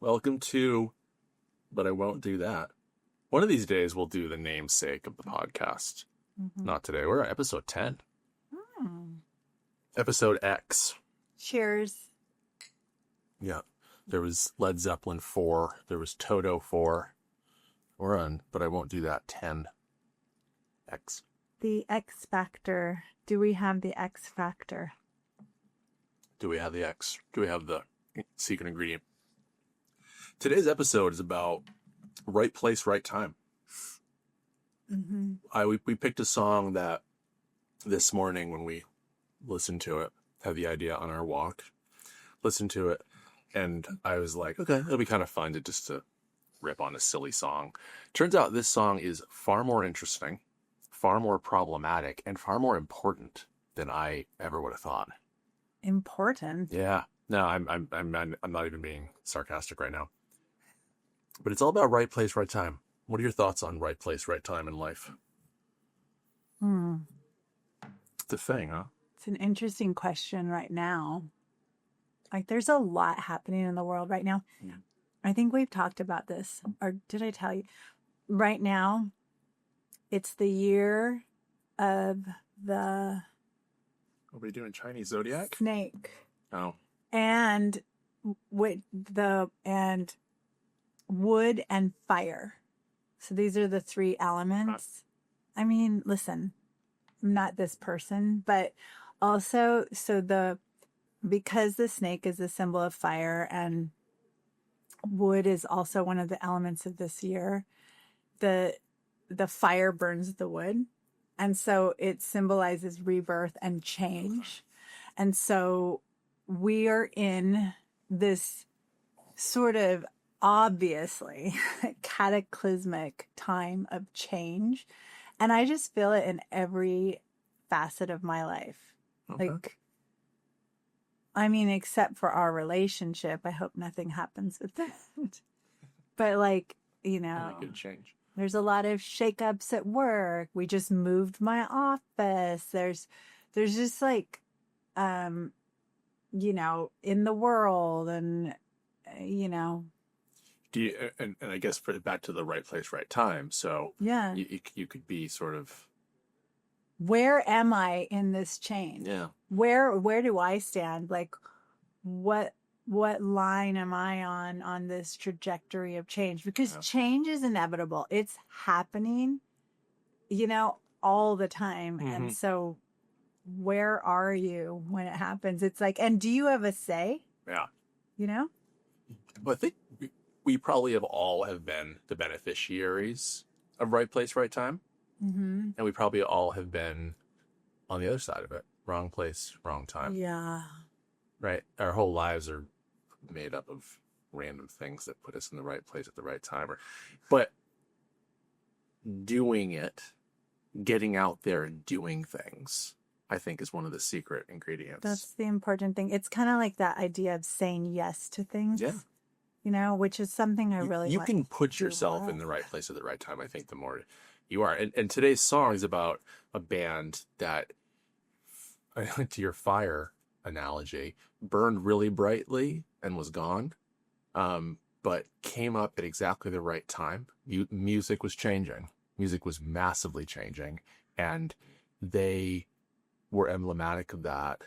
Welcome to, but I won't do that. One of these days we'll do the namesake of the podcast. Not today. We're at episode 10. Episode X. Cheers. Yeah. There was Led Zeppelin 4. There was Toto 4. We're on, but I won't do that, 10. X. The X Factor. Do we have the X Factor? Do we have the X? Do we have the secret ingredient? Today's episode is about right place, right time. We picked a song that this morning when we listened to it, had the idea on our walk, listened to it, and I was like, okay, it'll be kind of fun to rip on a silly song. Turns out this song is far more interesting, far more problematic, and far more important than I ever would have thought. Important? Yeah. No, I'm not even being sarcastic right now. But it's all about right place, right time. What are your thoughts on right place, right time in life? It's a thing, huh? It's an interesting question right now. Like, there's a lot happening in the world right now. Yeah. I think we've talked about this. Or did I tell you? Right now, it's the year of the... What are we doing? Chinese zodiac? Snake. Oh. And wood and fire. So these are the three elements. I mean, listen, I'm not this person, but also, because the snake is a symbol of fire and wood is also one of the elements of this year, the fire burns the wood. And so it symbolizes rebirth and change. And so we are in this sort of obviously cataclysmic time of change. And I just feel it in every facet of my life. Okay. Like, I mean, except for our relationship, I hope nothing happens with that. But like, That could change. There's a lot of shakeups at work. We just moved my office. There's just like, in the world and, Do you, and I guess back to the right place, right time. So yeah. you could be sort of, Where am I in this change? yeah. Where do I stand? Like, what line am I on this trajectory of change? Because change is inevitable. It's happening, all the time. And so where are you when it happens? It's like, and do you have a say? Yeah. Well, I think we probably have been the beneficiaries of right place, right time. And we probably all have been on the other side of it. Wrong place, wrong time. Yeah. Right? Our whole lives are made up of random things that put us in the right place at the right time. But doing it, getting out there and doing things, I think is one of the secret ingredients. That's the important thing. It's kind of like that idea of saying yes to things. Yeah. Which is something I really You want can to put do yourself more in the of. right place at the right time, I think, the more you are. And today's song is about a band that, to your fire analogy, burned really brightly and was gone, but came up at exactly the right time. Music was changing. Music was massively changing. And they were emblematic of that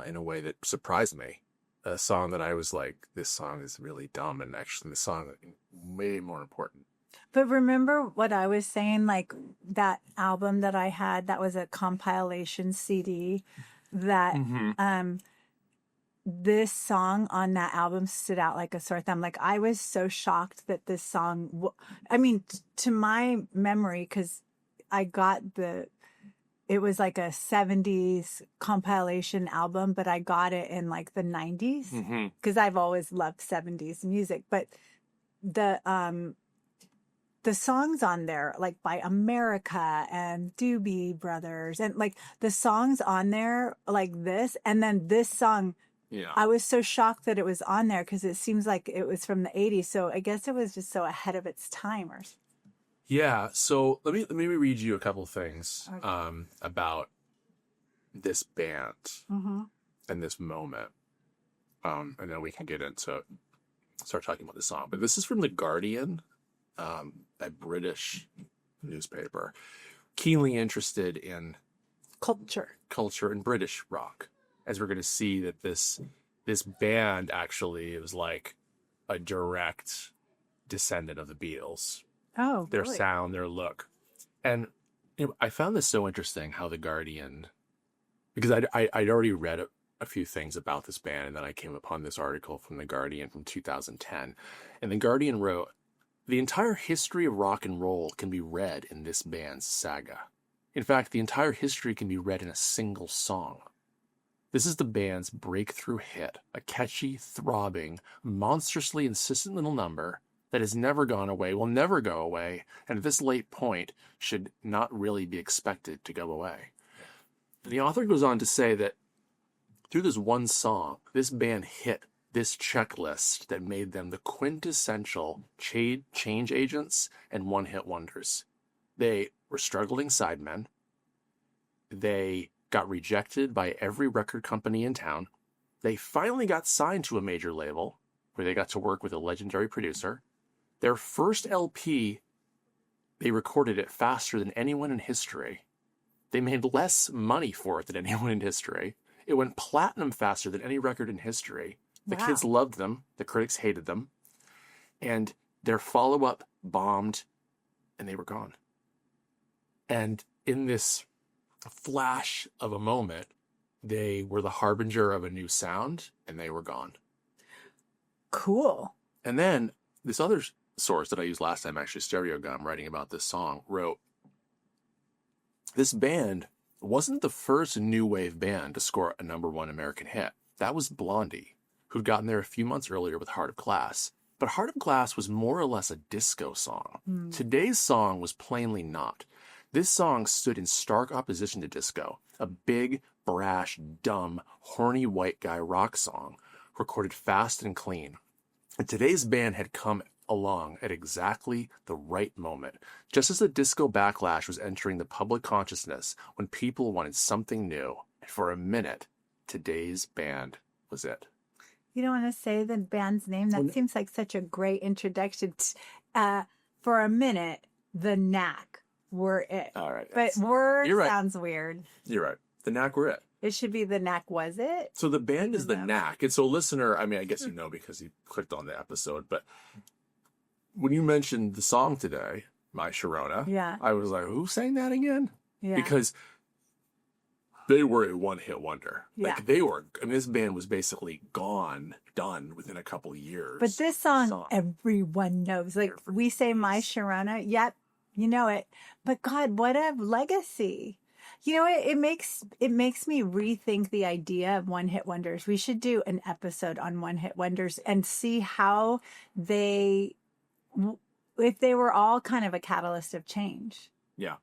in a way that surprised me. A song that I was like, this song is really dumb, and actually the song is way more important. But remember what I was saying, like that album that I had, that was a compilation CD that this song on that album stood out like a sore thumb. Like, I was so shocked that this song, to my memory, because I got it was like a 70s compilation album, but I got it in like the 90s because I've always loved 70s music. But the songs on there, like by America and Doobie Brothers, and like the songs on there like this, and then this song, I was so shocked that it was on there because it seems like it was from the 80s. So I guess it was just so ahead of its time. Yeah, so let me read you a couple things about this band and this moment. And then we can get into start talking about the song. But this is from The Guardian, a British newspaper, keenly interested in culture and British rock. As we're going to see that this band actually was like a direct descendant of the Beatles. Oh, their really? sound, their look. And I found this so interesting how The Guardian, because I'd already read a few things about this band, and then I came upon this article from The Guardian from 2010. And The Guardian wrote, "The entire history of rock and roll can be read in this band's saga. In fact, the entire history can be read in a single song. This is the band's breakthrough hit, a catchy, throbbing, monstrously insistent little number that has never gone away, will never go away, and at this late point should not really be expected to go away." The author goes on to say that through this one song, this band hit this checklist that made them the quintessential change agents and one-hit wonders. They were struggling sidemen. They got rejected by every record company in town. They finally got signed to a major label where they got to work with a legendary producer. Their first LP, they recorded it faster than anyone in history. They made less money for it than anyone in history. It went platinum faster than any record in history. The kids loved them. The critics hated them. And their follow-up bombed, and they were gone. And in this flash of a moment, they were the harbinger of a new sound, and they were gone. Cool. And then this other source that I used last time, actually Stereo Gum, writing about this song, wrote, "This band wasn't the first new wave band to score a #1 American hit. That was Blondie, who'd gotten there a few months earlier with Heart of Glass. But Heart of Glass was more or less a disco song. Today's song was plainly not. This song stood in stark opposition to disco, a big, brash, dumb, horny white guy rock song, recorded fast and clean. And today's band had come along at exactly the right moment, just as the disco backlash was entering the public consciousness when people wanted something new. And for a minute, today's band was it." You don't want to say the band's name? That seems like such a great introduction. For a minute, the Knack were it. All right. But sounds weird. You're right. The Knack were it. It should be the Knack was it? So the band is the Knack. And so listener, I mean, I guess you know because you clicked on the episode, but when you mentioned the song today, My Sharona, yeah, I was like, who sang that again? Yeah. Because they were a one-hit wonder. Yeah. Like they were, I mean, this band was basically done within a couple years. But this song, everyone knows. Like we say My Sharona, yep, you know it. But God, what a legacy. You know, it makes me rethink the idea of one-hit wonders. We should do an episode on one-hit wonders and see how if they were all kind of a catalyst of change. Yeah.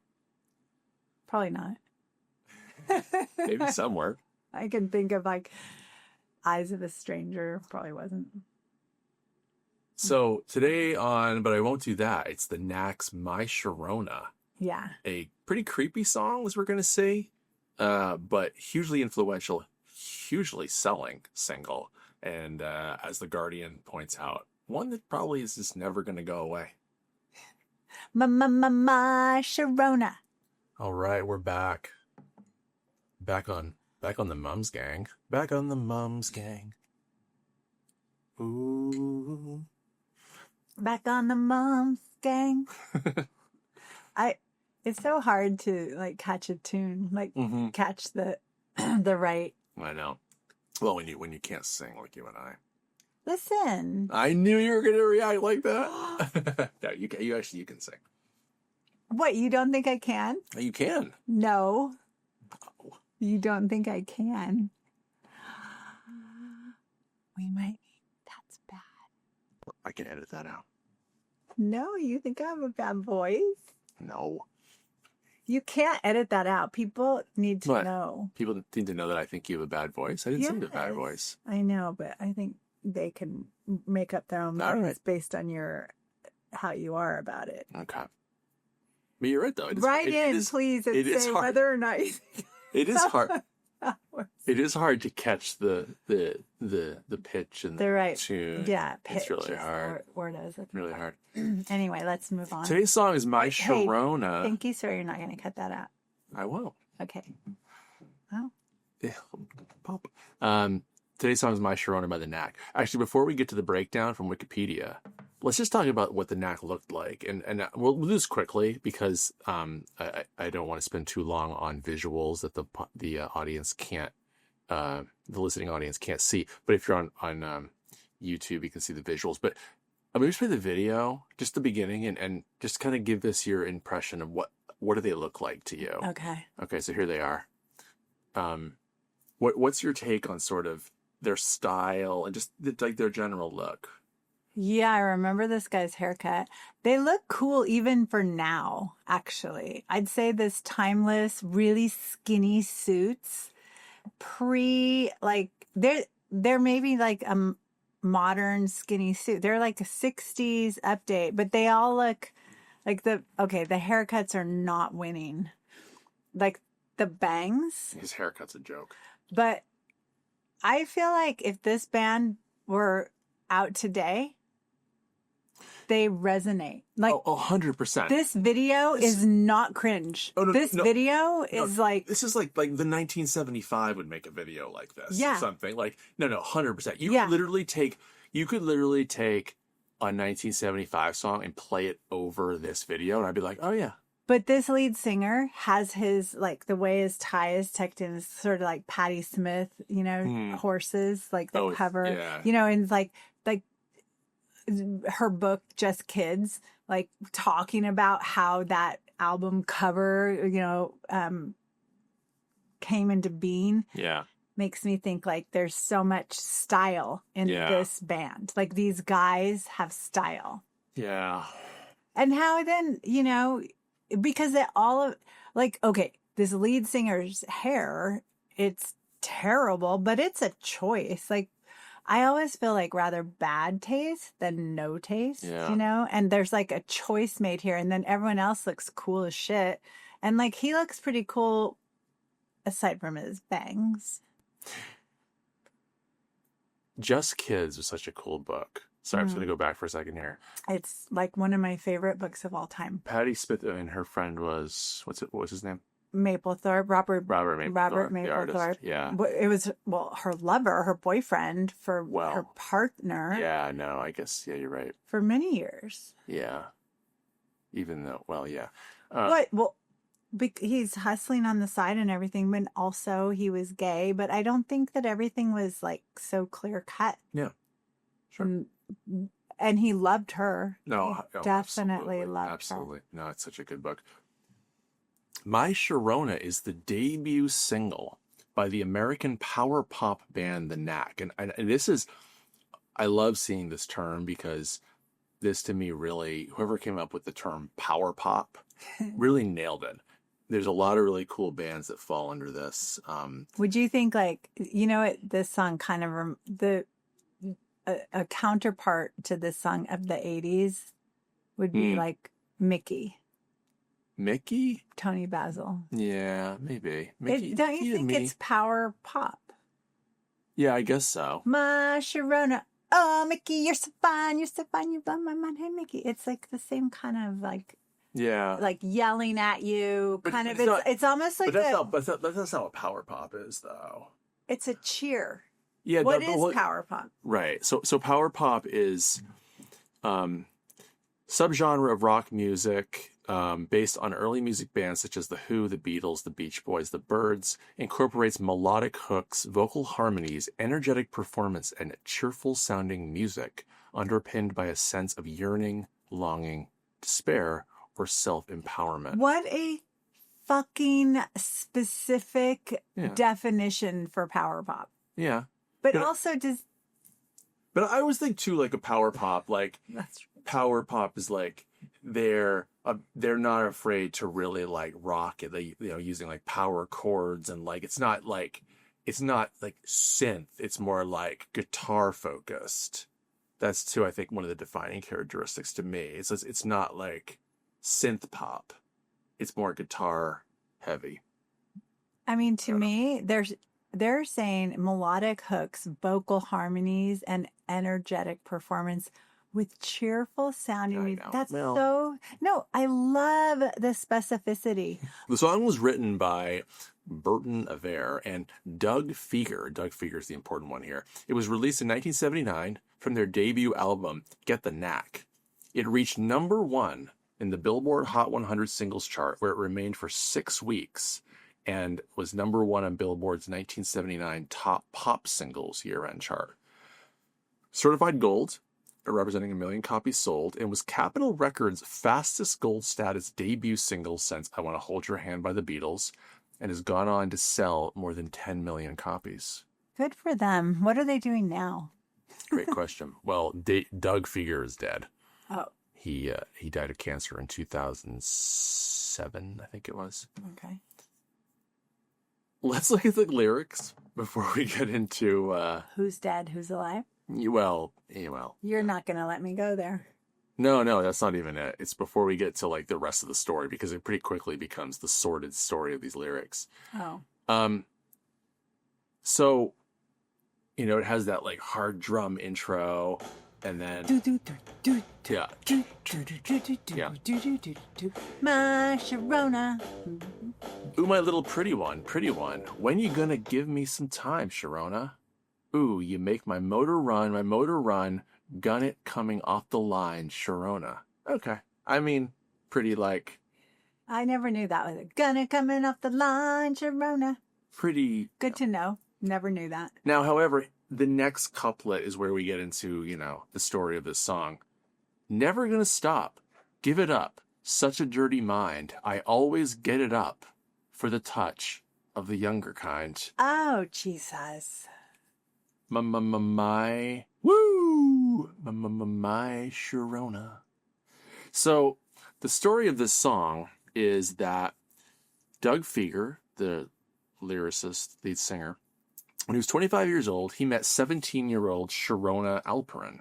Probably not. Maybe somewhere. I can think of like Eyes of a Stranger. Probably wasn't. So today but I won't do that. It's the Knack's My Sharona. Yeah. A pretty creepy song, as we're going to see, but hugely influential, hugely selling single. And as The Guardian points out, one that probably is just never going to go away. My Sharona. All right, we're back. Back on the Mums Gang. Back on the Mums Gang. Ooh. Back on the Mums Gang. It's so hard to like catch a tune, like catch the right. I know. Well, when you can't sing like you and I. Listen. I knew you were going to react like that. No, you can sing. What, you don't think I can? You can. No. You don't think I can? We might. That's bad. I can edit that out. No, you think I have a bad voice? No. You can't edit that out. People need to know. People need to know that I think you have a bad voice. I didn't sing a bad voice. I know, but I think they can make up their own minds based on how you are about it. Okay. But you're right, though. Write in, please, and say hard. whether or not you think it is hard. It is hard to catch the pitch and The right, tune. yeah, pitch. It's really hard. Word is Really hard. Anyway, let's move on. Today's song is My Hey, Sharona. thank you, sir. You're not going to cut that out. I won't. Okay. Oh. Yeah. Pop. Today's song is My Sharona by the Knack. Actually, before we get to the breakdown from Wikipedia, let's just talk about what the Knack looked like. And we'll do this quickly because I don't want to spend too long on visuals that the audience can't, the listening audience can't see. But if you're on YouTube, you can see the visuals. But I'm going to play the video, just the beginning, and just kind of give us your impression of what do they look like to you. Okay, so here they are. What's your take on sort of their style and just like their general look? Yeah, I remember this guy's haircut. They look cool even for now, actually. I'd say this timeless, really skinny suits, they're maybe like a modern skinny suit. They're like a 60s update, but they all look like the haircuts are not winning. Like the bangs. His haircut's a joke. But I feel like if this band were out today, they resonate. Like 100%. This video is not cringe. Video is like this is like the 1975 would make a video like this. Yeah. Or something like 100%. You could literally take a 1975 song and play it over this video, and I'd be like, oh yeah. But this lead singer has his, like, the way his tie is tucked in is sort of like Patti Smith, horses, like the cover, and like her book, Just Kids, like talking about how that album cover, came into being. Yeah. Makes me think like there's so much style in this band. Like these guys have style. Yeah. And how then, because they all this lead singer's hair, it's terrible, but it's a choice. Like I always feel like rather bad taste than no taste, and there's like a choice made here, and then everyone else looks cool as shit. And like he looks pretty cool aside from his bangs. Just Kids was such a cool book. Sorry, I'm just going to go back for a second here. It's like one of my favorite books of all time. Patti Smith and her friend was, what was his name? Mapplethorpe, Robert Mapplethorpe. Yeah. It was, her lover, her boyfriend for her partner. Yeah, no, I guess, you're right. For many years. Yeah. Even though, yeah. He's hustling on the side and everything, but also he was gay, but I don't think that everything was like so clear cut. Yeah. Sure. And he loved her. No, definitely loved her. Absolutely. No, it's such a good book. My Sharona is the debut single by the American power pop band The Knack. And this is, I love seeing this term because this to me really, whoever came up with the term power pop really nailed it. There's a lot of really cool bands that fall under this. Would you think this song kind of, a counterpart to this song of the 80s would be like Mickey? Tony Basil. Yeah, maybe. Mickey, don't you think it's power pop? Yeah, I guess so. My Sharona. Oh, Mickey, you're so fine. You're so fine. You blow my mind. Hey, Mickey. It's like the same kind of like. Yeah. Like yelling at you. But kind of. It's almost like. That's not what power pop is, though. It's a cheer. Yeah. What is power pop? Right. So power pop is subgenre of rock music based on early music bands such as The Who, The Beatles, The Beach Boys, The Byrds, incorporates melodic hooks, vocal harmonies, energetic performance, and cheerful sounding music underpinned by a sense of yearning, longing, despair, or self-empowerment. What a fucking specific definition for power pop. Yeah. But also just... But I always think too, like a power pop, like power pop is like they're not afraid to really like rock it, using like power chords and like it's not like synth. It's more like guitar focused. That's too, I think, one of the defining characteristics to me. It's not like synth pop. It's more guitar heavy. I mean, to me, they're saying melodic hooks, vocal harmonies, and energetic performance with cheerful sounding I music. know. That's Well, so no, I love the specificity. the song was written by Burton Avere and Doug Fieger. Doug Fieger is the important one here. It was released in 1979 from their debut album, Get the Knack. It reached number 1 in the Billboard Hot 100 singles chart, where it remained for 6 weeks and was number 1 on Billboard's 1979 Top Pop Singles year-end chart. Certified gold, representing 1 million copies sold, and was Capitol Records' fastest gold status debut single since I Want to Hold Your Hand by the Beatles, and has gone on to sell more than 10 million copies. Good for them. What are they doing now? Great question. Well, Doug Fieger is dead. Oh, He died of cancer in 2007, I think it was. okay. Let's look at the lyrics before we get into Who's dead? Who's alive? well. You're not going to let me go there. No, that's not even it. It's before we get to like the rest of the story, because it pretty quickly becomes the sordid story of these lyrics. Oh. So, it has that like hard drum intro, and then yeah, Yeah. My Sharona. ooh, my little pretty one, when you gonna give me some time, Sharona? Ooh, you make my motor run, gun it coming off the line, Sharona. Okay, I mean, pretty like, I never knew that was a gunna coming off the line, Sharona. pretty. Good to know. Never knew that. Now, however, the next couplet is where we get into, the story of this song. Never gonna stop, give it up, such a dirty mind, I always get it up for the touch of the younger kind. Oh, Jesus. My Sharona. So the story of this song is that Doug Fieger, the lyricist, lead singer, when he was 25 years old, he met 17-year-old Sharona Alperin,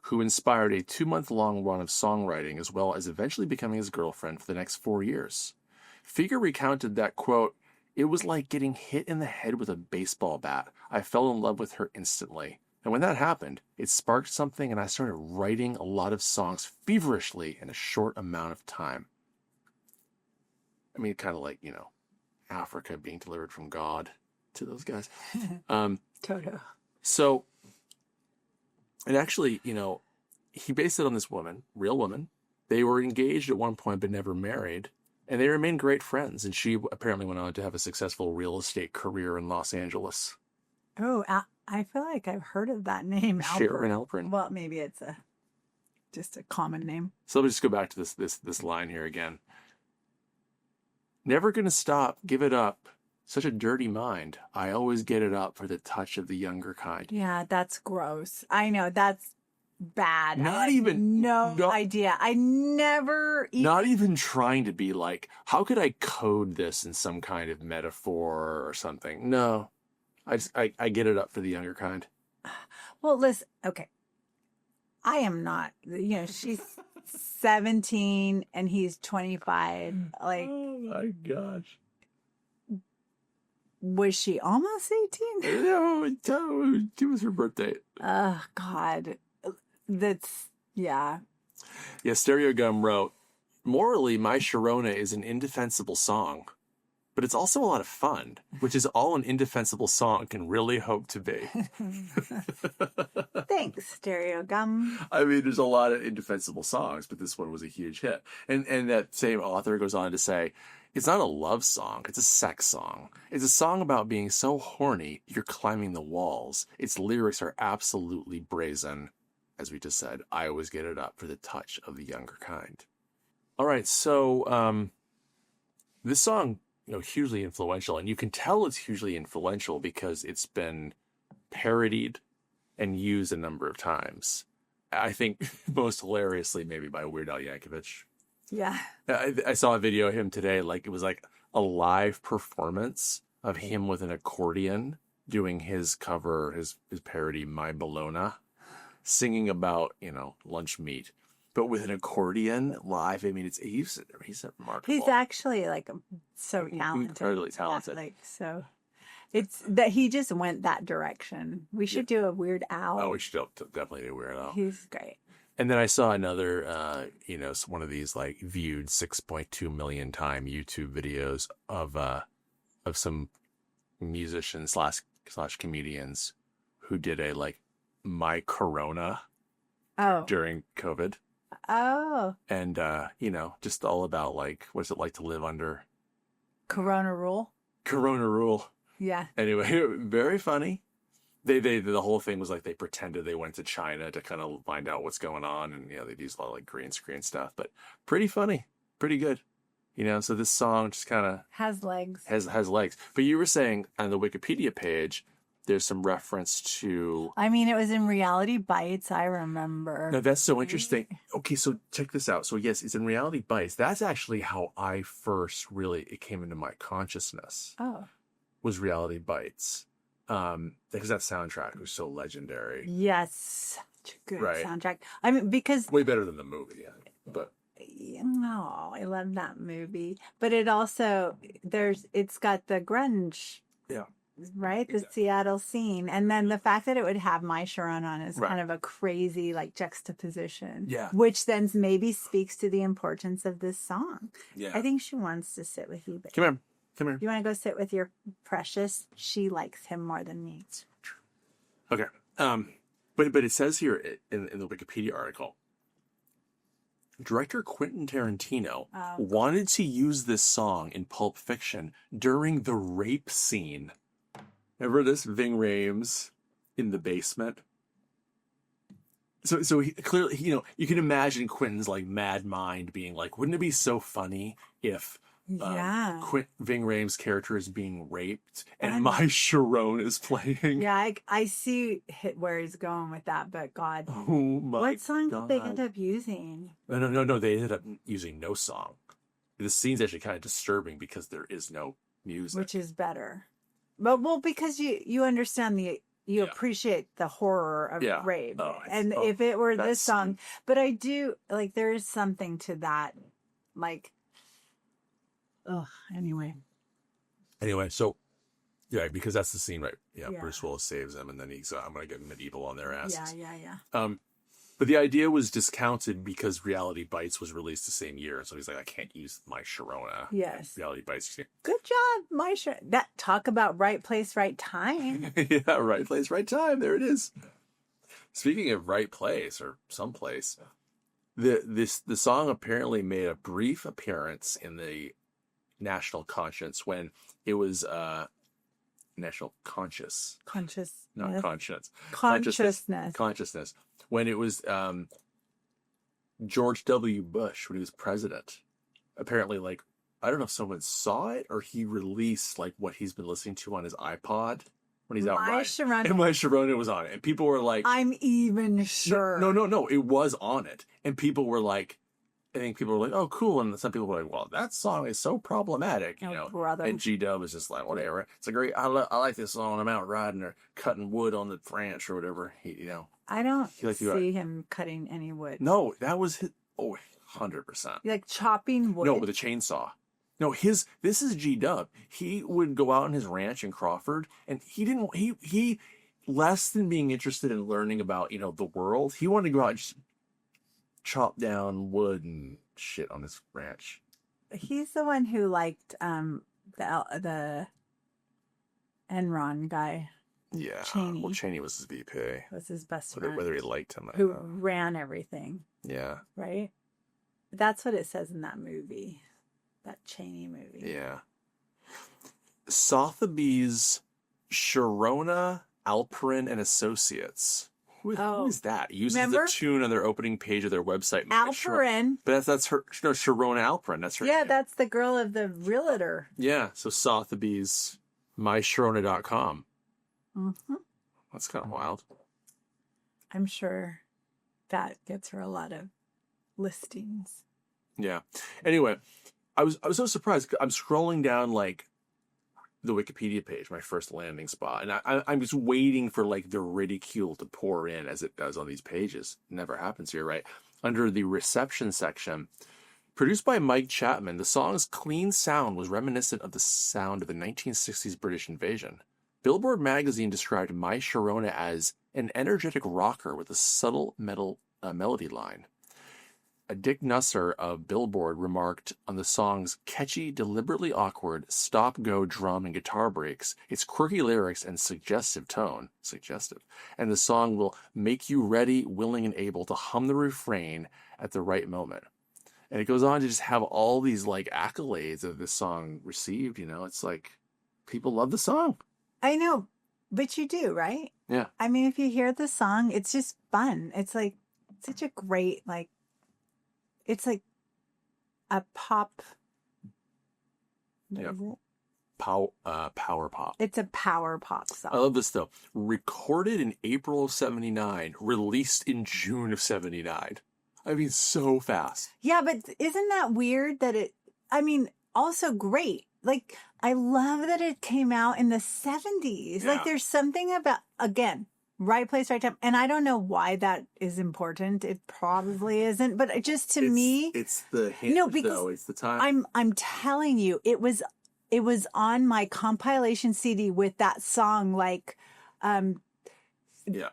who inspired a 2-month-long run of songwriting, as well as eventually becoming his girlfriend for the next 4 years. Fieger recounted that, quote, "It was like getting hit in the head with a baseball bat. I fell in love with her instantly. And when that happened, it sparked something, and I started writing a lot of songs feverishly in a short amount of time." I mean, kind of like, Africa being delivered from God to those guys. Toto. So, and actually, he based it on this woman, real woman. They were engaged at one point, but never married. And they remained great friends. And she apparently went on to have a successful real estate career in Los Angeles. Oh, I feel like I've heard of that name. Sharon Alperin. Well, maybe it's just a common name. So let me just go back to this line here again. Never gonna stop, give it up. Such a dirty mind. I always get it up for the touch of the younger kind. Yeah, that's gross. I know, that's bad. Not I had even- no not- idea. I never even Not even trying to be like, how could I code this in some kind of metaphor or something? No. I get it up for the younger kind. Well, listen, okay. I am not, she's 17 and he's 25. Like, Oh my gosh. was she almost 18? No, it was her birthday. Oh, God. That's, yeah. Yeah, Stereo Gum wrote, morally, My Sharona is an indefensible song, but it's also a lot of fun, which is all an indefensible song can really hope to be. Thanks, Stereo Gum. I mean, there's a lot of indefensible songs, but this one was a huge hit. And that same author goes on to say, it's not a love song, it's a sex song. It's a song about being so horny, you're climbing the walls. Its lyrics are absolutely brazen. As we just said, I always get it up for the touch of the younger kind. All right, so this song, hugely influential, and you can tell it's hugely influential because it's been parodied and used a number of times. I think most hilariously maybe by Weird Al Yankovic. Yeah. I saw a video of him today, it was like a live performance of him with an accordion doing his cover, his parody, My Bologna, singing about, lunch meat. but with an accordion live. I mean, he's remarkable. He's actually like so talented. Incredibly talented. Yeah, like so. It's that he just went that direction. We should do a Weird Al. Oh, we should definitely do Weird Al. He's great. And then I saw another, one of these like viewed 6.2 million time YouTube videos of some musicians slash comedians who did a like My Sharona during COVID. Oh. And just all about like what's it like to live under Corona rule. Corona rule. Yeah. Anyway, very funny. They the whole thing was like they pretended they went to China to kind of find out what's going on, and they use a lot of like green screen stuff, but pretty funny, pretty good. So this song just kind of has legs. Has legs. But you were saying on the Wikipedia page, there's some reference to. I mean, it was in Reality Bites. I remember. No, that's so interesting. Okay, so check this out. So yes, it's in Reality Bites. That's actually how I first it came into my consciousness. Oh. Was Reality Bites. Because that soundtrack was so legendary. Yes. Such a good soundtrack. I mean, because. Way better than the movie, yeah. But. No, I love that movie. But it also, it's got the grunge. Yeah. Right? Exactly. The Seattle scene. And then the fact that it would have My Sharona on is kind of a crazy like juxtaposition. Yeah. Which then maybe speaks to the importance of this song. Yeah. I think she wants to sit with you. But Come here. You want to go sit with your precious? She likes him more than me. Okay. But it says here in the Wikipedia article, director Quentin Tarantino wanted to use this song in Pulp Fiction during the rape scene. Remember this? Ving Rhames in the basement. So he, clearly, you can imagine Quentin's like mad mind being like, wouldn't it be so funny if Ving Rhames' character is being raped and My Sharona is playing? Yeah, I see where he's going with that, but God. Oh my God. What song did they end up using? No, they ended up using no song. The scene's actually kind of disturbing because there is no music. Which is better. But, because you understand you appreciate the horror of rape. If it were this song, but I do, like, there is something to that, like, anyway, so, because that's the scene, right? Yeah, Bruce Willis saves him, and then he's, I'm going to get medieval on their asses. Yeah. But the idea was discounted because Reality Bites was released the same year. So he's like, I can't use My Sharona. Yes. Reality Bites. Good job, My Sharona. That talk about right place, right time. Yeah, right place, right time. There it is. Speaking of right place or someplace, the song apparently made a brief appearance in the National Conscience when it was National Conscious. Not conscience. Consciousness. When it was George W. Bush, when he was president. Apparently, like, I don't know if someone saw it or he released, like, what he's been listening to on his iPod when he's out riding. And My Sharona was on it. And people were like... I'm even sure. No. It was on it. And people were like... I think people were like, oh, cool. And some people were like, well, that song is so problematic, brother. And G-Dub is just like, whatever. It's a great, I like this song. I'm out riding or cutting wood on the ranch or whatever. I don't see him cutting any wood. No, that was his, 100%. Like chopping wood? No, with a chainsaw. No, this is G-Dub. He would go out on his ranch in Crawford, and he less than being interested in learning about, the world, he wanted to go out and just chop down wood and shit on his ranch. He's the one who liked the Enron guy. Yeah. Cheney. Well, Cheney was his VP. Was his best friend. Whether he liked him. Who ran everything. Yeah. Right? That's what it says in that movie. That Cheney movie. Yeah. Sotheby's Sharona, Alperin, and Associates. Who is that? Uses the tune on their opening page of their website. Alperin. But that's her. No, Sharona Alperin. That's her. Yeah, that's the girl of the realtor. Yeah. So Sotheby's, MySharona.com. Mm-hmm. That's kind of wild. I'm sure that gets her a lot of listings. Yeah. Anyway, I was so surprised. I'm scrolling down like the Wikipedia page, my first landing spot, and I'm just waiting for like the ridicule to pour in as it does on these pages. It never happens here, right? under the reception section. Produced by Mike Chapman, the song's clean sound was reminiscent of the sound of the 1960s British invasion. Billboard magazine described My Sharona as an energetic rocker with a subtle melody line. Dick Nusser of Billboard remarked on the song's catchy, deliberately awkward, stop-go drum and guitar breaks, its quirky lyrics and suggestive tone, and the song will make you ready, willing, and able to hum the refrain at the right moment. And it goes on to just have all these like accolades that this song received. It's like people love the song. I know, but you do, right? Yeah. I mean, if you hear the song, it's just fun. It's like such a great, like, it's like a pop. What is it? Power pop. It's a power pop song. I love this though. Recorded in April of 79, released in June of 79. I mean, so fast. Yeah, but isn't that weird that also great. Like, I love that it came out in the 70s. Yeah. Like, there's something about, again, right place, right time. And I don't know why that is important. It probably isn't. But just to me. It's the hint, though. It's the time. I'm telling you, it was on my compilation CD with that song, like, yeah.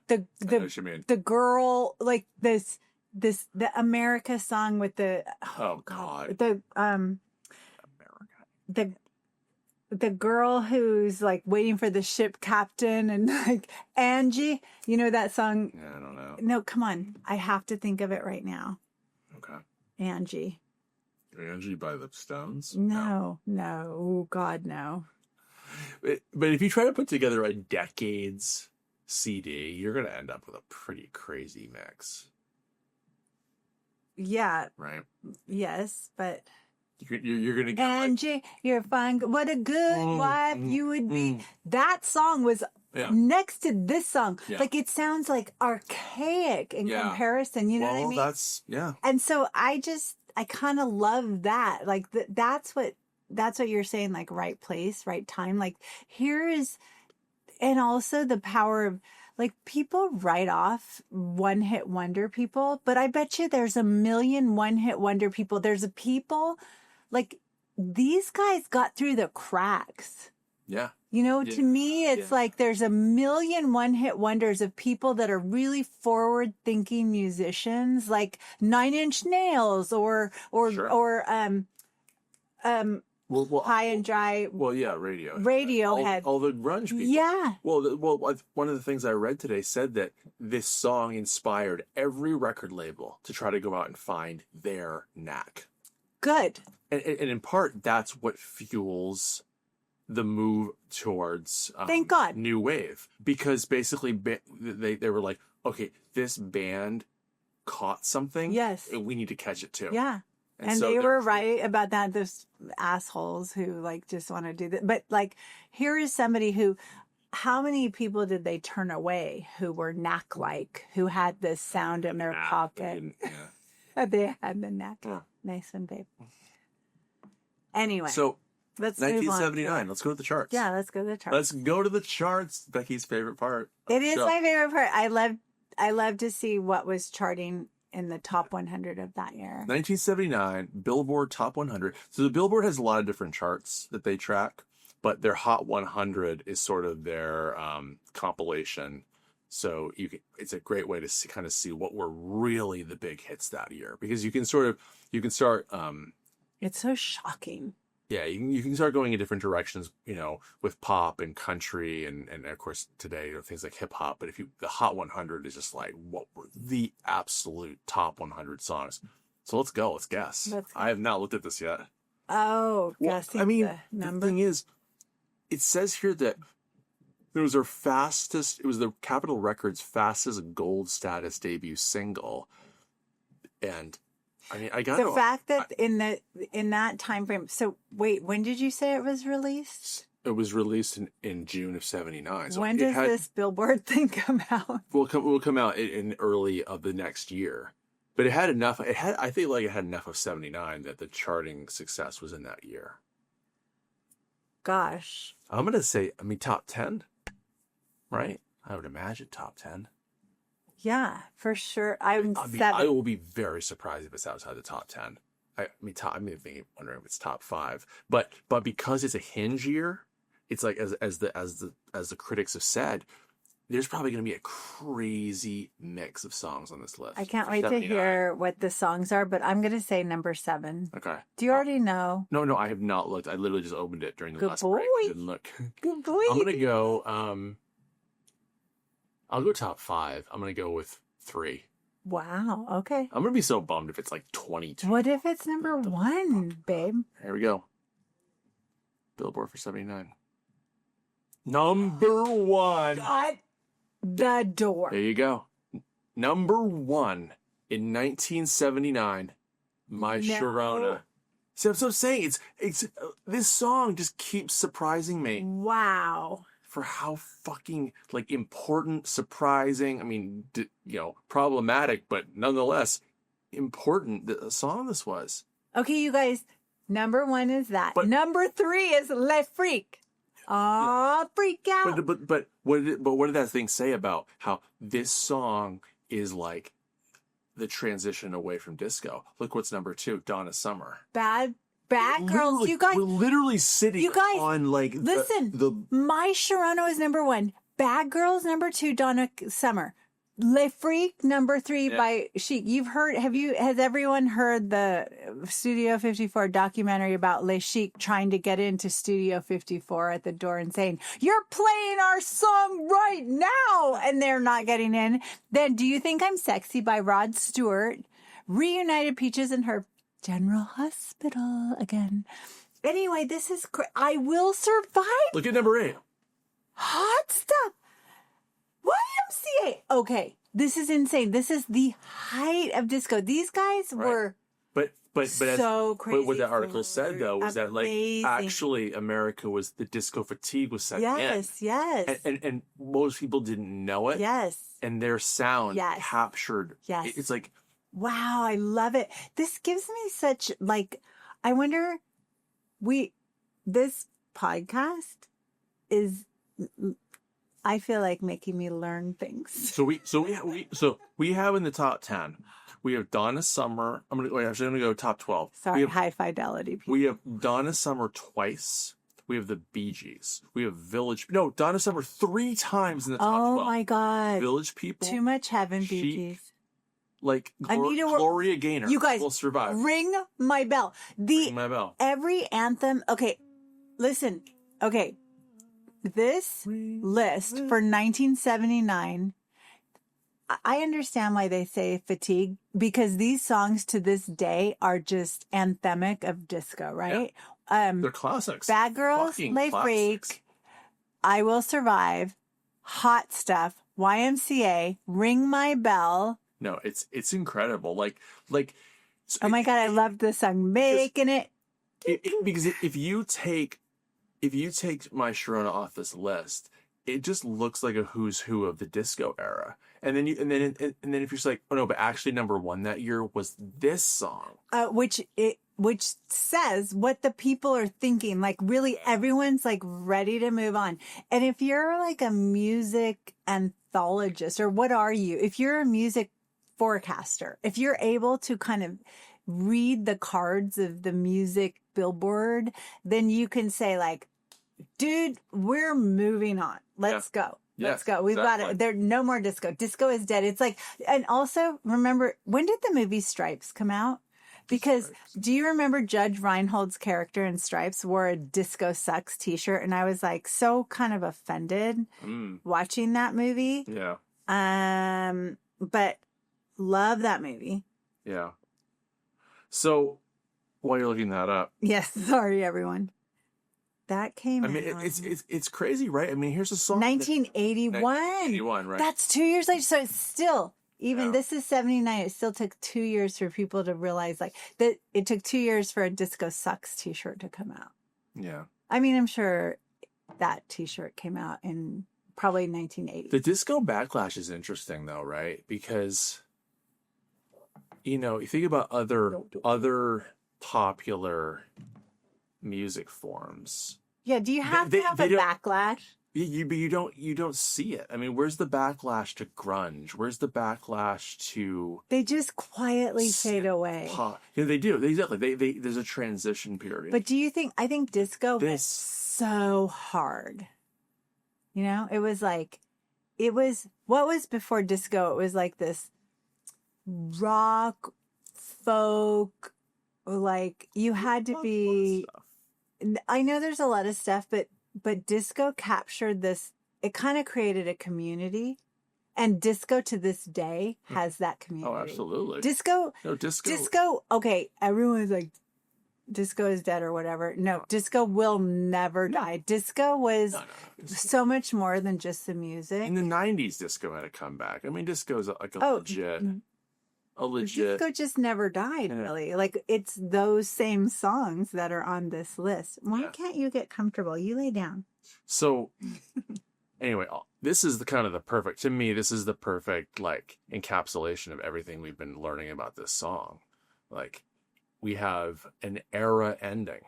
I know what you mean. the girl, like the America song with the, oh God. The girl who's like waiting for the ship captain and like Angie, you know that song? Yeah, I don't know. No, come on. I have to think of it right now. Okay. Angie by the Stones? No. Oh, God, no. But if you try to put together a decades CD, you're going to end up with a pretty crazy mix. Yeah. Right? Yes, but... You're going to get Angie, you're fine. What a good wife you would be. That song was next to this song. Yeah. Like, it sounds like archaic in comparison. You know what I mean? That's, And so I kind of love that. Like, that's what you're saying, like, right place, right time. Like, and also the power of, like, people write off one-hit wonder people, but I bet you there's a million one-hit wonder people. There's a people, like, these guys got through the cracks. Yeah. To me, it's like there's a million one-hit wonders of people that are really forward-thinking musicians, like Nine Inch Nails or High and Dry. Well, yeah, Radiohead. All the grunge people. Yeah. Well, one of the things I read today said that this song inspired every record label to try to go out and find their Knack. Good. And in part, that's what fuels the move towards thank God new wave, because basically they were like, okay, this band caught something. Yes. And we need to catch it too. Yeah. And so they were right about that. Those assholes who like just want to do that. But like, here is somebody who, how many people did they turn away who were Knack-like, who had this sound in their pocket? They had the Knack. Yeah. Nice one, babe. Anyway. So, let's 1979. Let's go to the charts. Yeah, let's go to the charts. Let's go to the charts. Becky's favorite part. It is my favorite part. I love to see what was charting in the top 100 of that year. 1979, Billboard Top 100. So the Billboard has a lot of different charts that they track, but their Hot 100 is sort of their compilation. So it's a great way to kind of see what were really the big hits that year, because you can start. It's so shocking. Yeah, you can start going in different directions, with pop and country and of course today, things like hip hop. But the Hot 100 is just like, what were the absolute top 100 songs? So let's go. Let's guess. I have not looked at this yet. Oh, guessing the number. The thing is, it says here that it was the Capitol Records' fastest gold status debut single. And I mean, the fact that in that time frame. So wait, when did you say it was released? It was released in June of 79. So when does this Billboard thing come out? Will come out in early of the next year. But it had enough. I think it had enough of 79 that the charting success was in that year. Gosh, I'm gonna say, top 10, right? I would imagine top 10. Yeah, for sure. I'm I seven. will be very surprised if it's outside the top 10. I mean, wondering if it's top 5. But because it's a Hinge year, it's like as the critics have said, there's probably going to be a crazy mix of songs on this list. I can't for wait to 79. hear what the songs are, but I'm going to say number 7. Okay. Do you already know? No, I have not looked. I literally just opened it during the Good last boy. break. Didn't look. Good boy. I'm gonna go. I'll go top 5. I'm gonna go with 3. Wow. Okay. I'm gonna be so bummed if it's like 22. What if it's number 1, babe? Here we go. Billboard for 79. Number 1. Shut the door. There you go. Number 1 in 1979. My No. Sharona. See, I'm so saying it's this song just keeps surprising me Wow. for how fucking like important, surprising. I mean, problematic, but nonetheless important. The song this was. Okay, you guys. Number 1 is that. But- number 3 is Le Freak. Oh, freak out. But what did that thing say about how this song is like the transition away from disco? Look what's number 2, Donna Summer. Bad girls. You guys. We're literally sitting You guys, on like listen. the My Sharona is number 1. Bad Girls number 2. Donna Summer. Le Freak number 3 by Chic. Has everyone heard the Studio 54 documentary about Le Chic trying to get into Studio 54 at the door and saying, "You're playing our song right now," and they're not getting in? Then Do You Think I'm Sexy by Rod Stewart. Reunited Peaches and Herb. General Hospital again. Anyway, this is I Will Survive. look at number 8. Hot stuff. YMCA. Okay, this is insane. This is the height of disco. These guys were But so crazy. But what that article said though was that like Amazing. actually America was the disco fatigue was setting Yes, yes, in, and most people didn't know it. yes. And their sound Yes. captured. Yes. It's like Wow, I love it. This gives me such like. I wonder. This podcast is. I feel like making me learn things. so we have in the top 10. We have Donna Summer. I'm gonna go top 12. Sorry, high fidelity people. We have Donna Summer twice. We have the Bee Gees. We have Donna Summer 3 times in the top 12. Oh my God. Village People. Too much heaven, Chic, Bee Gees. Like Gloria Gaynor. You guys will survive. Ring my bell. Ring my bell. Every anthem. Okay, listen. Okay, this list for 1979. I understand why they say fatigue because these songs to this day are just anthemic of disco, right? They're classics. Bad Girls, Fucking Le classics. Freak, I Will Survive, Hot Stuff, YMCA, Ring My Bell. No, it's incredible. Like. Oh my God, I love this song. Making it. Because if you take My Sharona off this list, it just looks like a who's who of the disco era. And then if you're just like, oh no, but actually number 1 that year was this song, Which says what the people are thinking. Like really everyone's like ready to move on. And if you're like a music anthologist or what are you? If you're a music forecaster, if you're able to kind of read the cards of the music billboard, then you can say like, dude, we're moving on. Let's go. Let's go. We've got it. There's no more disco. Disco is dead. It's like, and also remember, when did the movie Stripes come out? Because do you remember Judge Reinhold's character in Stripes wore a Disco Sucks t-shirt? And I was like so kind of offended watching that movie. Yeah. But love that movie. Yeah. So while you're looking that up. Yes. Sorry, everyone. That came out. I mean, it's crazy, right? I mean, here's a song. 1981. 1981, right? That's 2 years later. So it's still, even this is 79. It still took 2 years for people to realize like that it took 2 years for a Disco Sucks t-shirt to come out. Yeah. I mean, I'm sure that t-shirt came out in probably 1980. The disco backlash is interesting though, right? Because, you think about other popular music forms. Yeah, do you have to have a backlash? But you don't see it. I mean, where's the backlash to grunge? Where's the backlash to They just quietly fade away. pop? They do. Exactly. They there's a transition period. But do you think, I think disco was This- so hard. You know, it was like, what was before disco? It was like this rock, folk, like you had to be, I know there's a lot of stuff, but disco captured this, it kind of created a community. And disco to this day has that community. Oh, absolutely. Disco, Disco. okay, everyone's like, disco is dead or whatever. No, disco will never die. Disco was so much more than just the music. In the 90s, disco had a comeback. I mean, disco is like a legit. Disco just never died, really. Like, it's those same songs that are on this list. Why can't you get comfortable? You lay down. So, anyway, this is to me, this is the perfect, like, encapsulation of everything we've been learning about this song. Like, we have an era ending.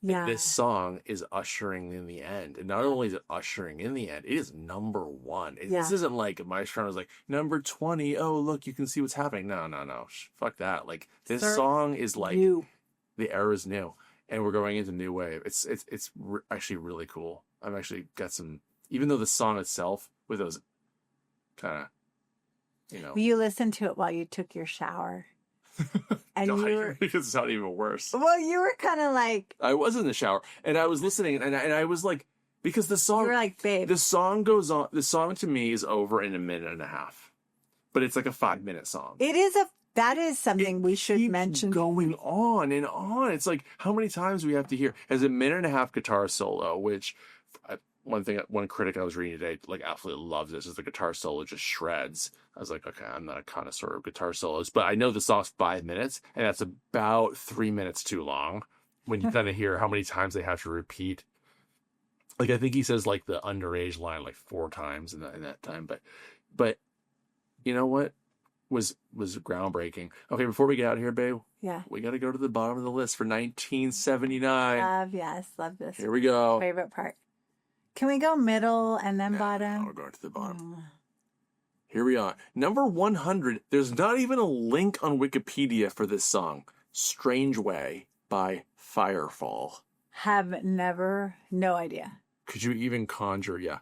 Yeah. This song is ushering in the end. And not only is it ushering in the end, it is number one. This isn't like My Sharona's like, number 20. Oh, look, you can see what's happening. No. Fuck that. Like, this song is like, the era's new. And we're going into new wave. It's actually really cool. I've actually got some, even though the song itself, with those kind of, You listened to it while you took your shower. And God, you were, it's not even worse. well, you were kind of like, I was in the shower and I was listening and I was like, because the song, you were like, babe. the song goes on. The song to me is over in a minute and a half, but it's like a 5-minute song. That is something we should mention. Going on and on. It's like, how many times we have to hear as a minute and a half guitar solo, which one critic I was reading today, like, absolutely loves this, is the guitar solo just shreds. I was like, okay, I'm not a connoisseur of guitar solos, but I know the song's 5 minutes, and that's about 3 minutes too long when you kind of hear how many times they have to repeat. Like, I think he says, like, the underaged line, like, 4 times in that time. But you know what was groundbreaking? Okay, before we get out of here, babe, we got to go to the bottom of the list for 1979. Love this. Here we go. Favorite part. Can we go middle and then bottom? We're going to the bottom. Here we are. Number 100. There's not even a link on Wikipedia for this song. Strange Way by Firefall. No idea. Could you even conjure? Yeah.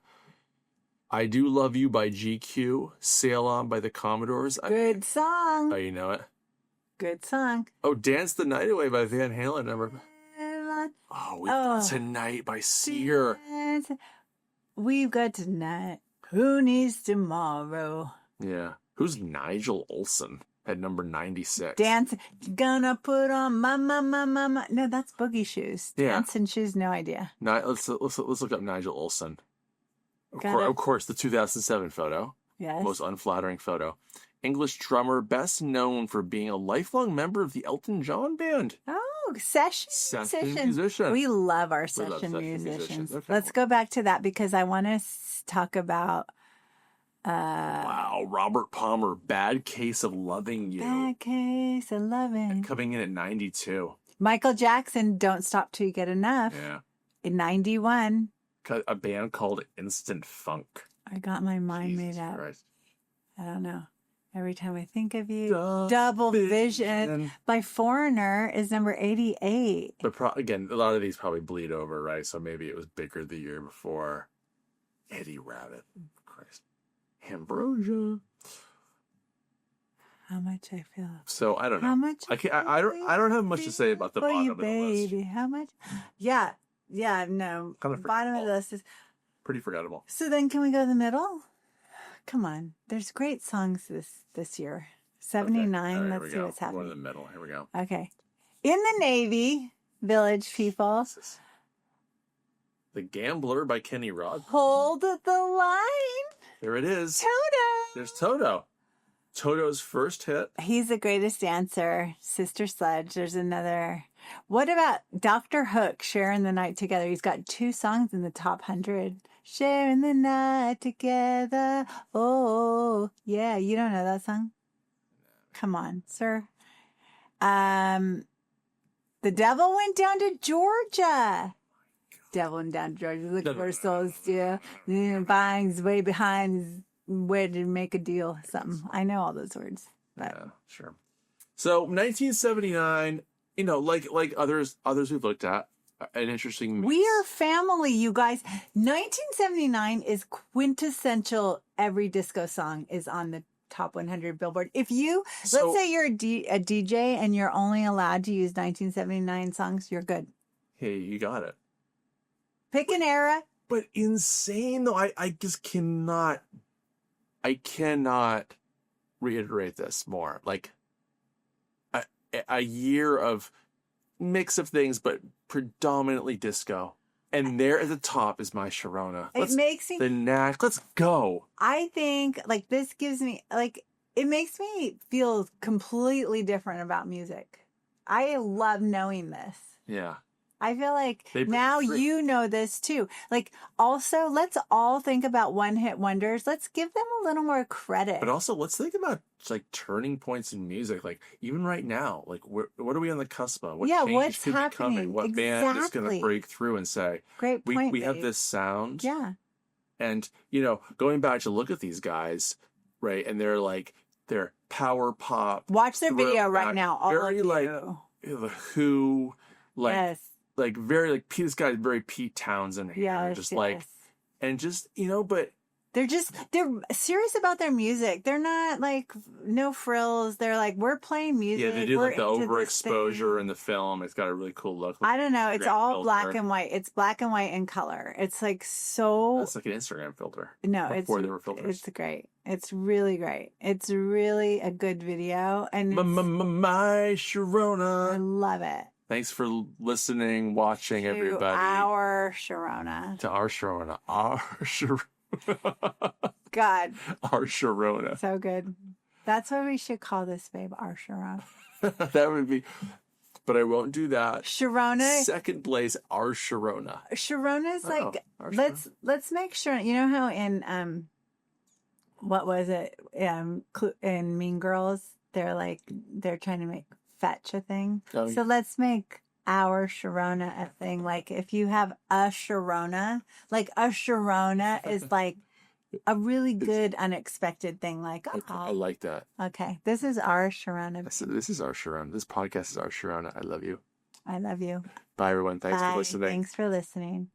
I Do Love You by GQ. Sail On by the Commodores. Good song. Oh, you know it? Good song. Oh, Dance the Night Away by Van Halen. We've got Tonight by Sear. We've got tonight. Who needs tomorrow? Yeah. Who's Nigel Olsen at number 96? Dance. Gonna put on my. No, that's Boogie Shoes. Yeah. Dancing Shoes, no idea. Let's look up Nigel Olsen. Of course, the 2007 photo. Yes. Most unflattering photo. English drummer, best known for being a lifelong member of the Elton John band. Oh, session musician. We love our session musicians. Okay. Let's go back to that because I want to talk about... wow, Robert Palmer, Bad Case of Loving You. Bad Case of Loving. Coming in at 92. Michael Jackson, Don't Stop Till You Get Enough. Yeah. In 91. A band called Instant Funk. I got my mind made up. Christ. I don't know. Every time I think of you. Double Vision by Foreigner is number 88. But again, a lot of these probably bleed over, right? So maybe it was bigger the year before. Eddie Rabbit. Christ. Ambrosia. How much I feel. So I don't know. How much? I don't have much to say about the bottom of the list. How much? Yeah. No. Kind of bottom of the list is pretty forgettable. So then, can we go to the middle? Come on, there's great songs this year. 79. Okay. Let's see what's happening. Go to the middle. Here we go. Okay. In the Navy, Village People. The Gambler by Kenny Rogers. Hold the line. There it is. Toto. There's Toto. Toto's first hit. He's the greatest dancer. Sister Sledge. There's another. What about Dr. Hook, Sharing the Night Together? He's got 2 songs in the top 100. Sharing the night together. Oh, yeah. You don't know that song? Come on, sir. The Devil Went Down to Georgia. devil and down Georgia looking for souls still. Finds way behind is where to make a deal. Something. I know all those words. But. Yeah, sure. So 1979, like others we've looked at, an interesting mix. We are family, you guys. 1979 is quintessential. Every disco song is on the top 100 Billboard. If you, let's say you're a DJ and you're only allowed to use 1979 songs, you're good. Hey, you got it. Pick an era. But insane though, I just cannot reiterate this more. Like a year of mix of things, but predominantly disco. And there at the top is My Sharona. It makes me... The Knack. Let's go. I think, like, this gives me... Like, it makes me feel completely different about music. I love knowing this. Yeah. I feel like now you know this too. Like, also, let's all think about one-hit wonders. Let's give them a little more credit. But also, let's think about like turning points in music. Like even right now, like what are we on the cusp of? What changes what's could be coming? happening? What band is going to break through and say, "Great point, we have this sound." Yeah. And going back to look at these guys, right? And they're power pop. Watch their video right now. All very of like you. the Who, like. Yes. Like very like this guy's very Pete Townsend here. Yeah, just like and just but they're serious about their music. They're not like no frills. They're like, we're playing music. Yeah, they do like the overexposure in the film. It's got a really cool look. I don't know. It's all black and white. It's black and white in color. It's like so. That's like an Instagram filter. No, before there were filters. It's great. It's really great. It's really a good video. And My Sharona. I love it. Thanks for listening, watching, everybody. Our Sharona. To our Sharona. Our Sharona. God. Our Sharona. So good. That's what we should call this, babe. Our Sharona. That would be... But I won't do that. Sharona. Second place, our Sharona. Sharona's like... Let's make sure... You know how in... what was it? In Mean Girls, they're trying to fetch a thing. Oh, so let's make our Sharona a thing. Like if you have a Sharona, like a Sharona is like a really good unexpected thing. Like I like that. Okay, this is our Sharona. This is our Sharona. This podcast is our Sharona. I love you. I love you. Bye everyone. Thanks for listening. Thanks for listening.